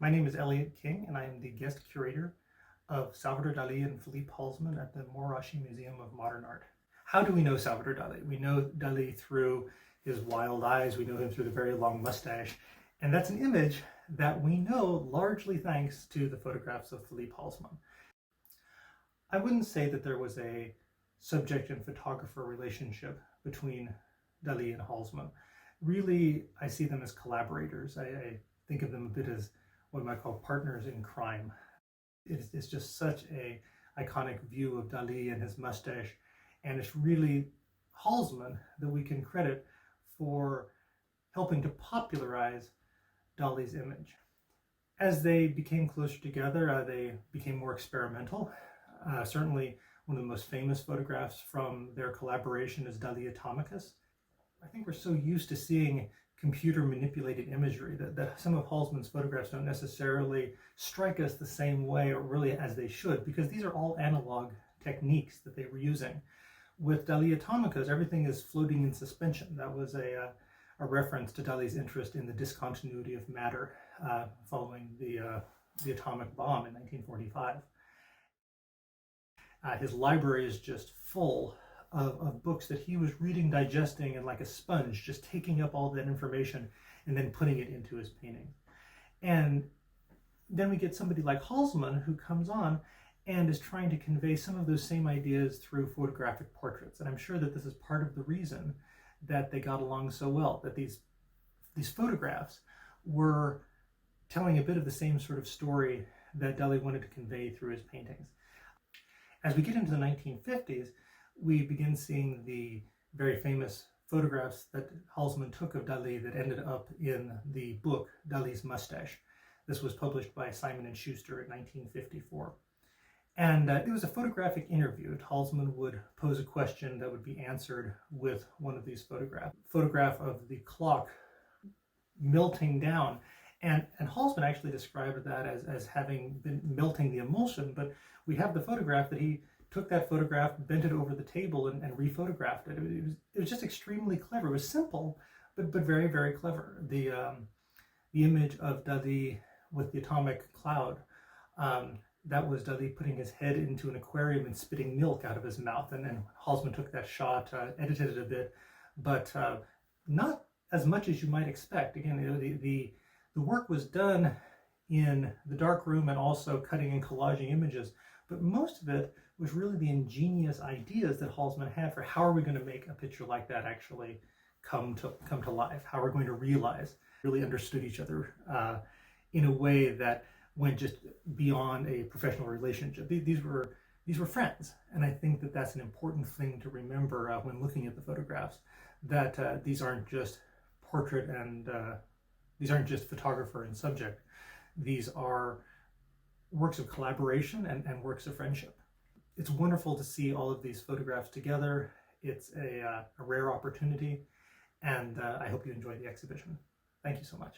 My name is Elliott.King, and I am the guest curator of Salvador Dalí and Philippe Halsman at the Morashi Museum of Modern Art. How do we know Salvador Dalí? We know Dalí through his wild eyes, we know him through the very long mustache, and that's an image that we know largely thanks to the photographs of Philippe Halsman. I wouldn't say that there was a subject and photographer relationship between Dalí and Halsman. Really, I see them as collaborators. I think of them a bit as what I might call partners in crime. It's just such a iconic view of Dalí and his mustache, and it's really Halsman that we can credit for helping to popularize Dalí's image. As they became closer together, they became more experimental. Certainly, one of the most famous photographs from their collaboration is Dalí Atomicus. I think we're so used to seeing computer manipulated imagery that some of Halsman's photographs don't necessarily strike us the same way, or really as they should, because these are all analog techniques that they were using. With Dalí Atomicus, everything is floating in suspension. That was a reference to Dalí's interest in the discontinuity of matter following the atomic bomb in 1945. His library is just full of books that he was reading, digesting, and like a sponge, just taking up all that information and then putting it into his paintings. And then we get somebody like Halsman who comes on and is trying to convey some of those same ideas through photographic portraits. And I'm sure that this is part of the reason that they got along so well, that these photographs were telling a bit of the same sort of story that Dalí wanted to convey through his paintings. As we get into the 1950s, we begin seeing the very famous photographs that Halsman took of Dalí that ended up in the book Dalí's Mustache. This was published by Simon & Schuster in 1954. And it was a photographic interview. Halsman would pose a question that would be answered with one of these photographs. Photograph of the clock melting down. And Halsman actually described that as having been melting the emulsion, but we have the photograph that he took that photograph, bent it over the table, and rephotographed it. It was just extremely clever. It was simple, but very, very clever. The image of Dalí with the atomic cloud, that was Dalí putting his head into an aquarium and spitting milk out of his mouth. And then Halsman took that shot, edited it a bit, but not as much as you might expect. Again, the work was done in the dark room and also cutting and collaging images, but most of it was really the ingenious ideas that Halsman had for how are we going to make a picture like that actually come to life, how we're going to realize really understood each other in a way that went just beyond a professional relationship. These were friends, and I think that that's an important thing to remember when looking at the photographs, that these aren't just portrait and these aren't just photographer and subject. These are works of collaboration and works of friendship. It's wonderful to see all of these photographs together. It's a rare opportunity, and I hope you enjoy the exhibition. Thank you so much.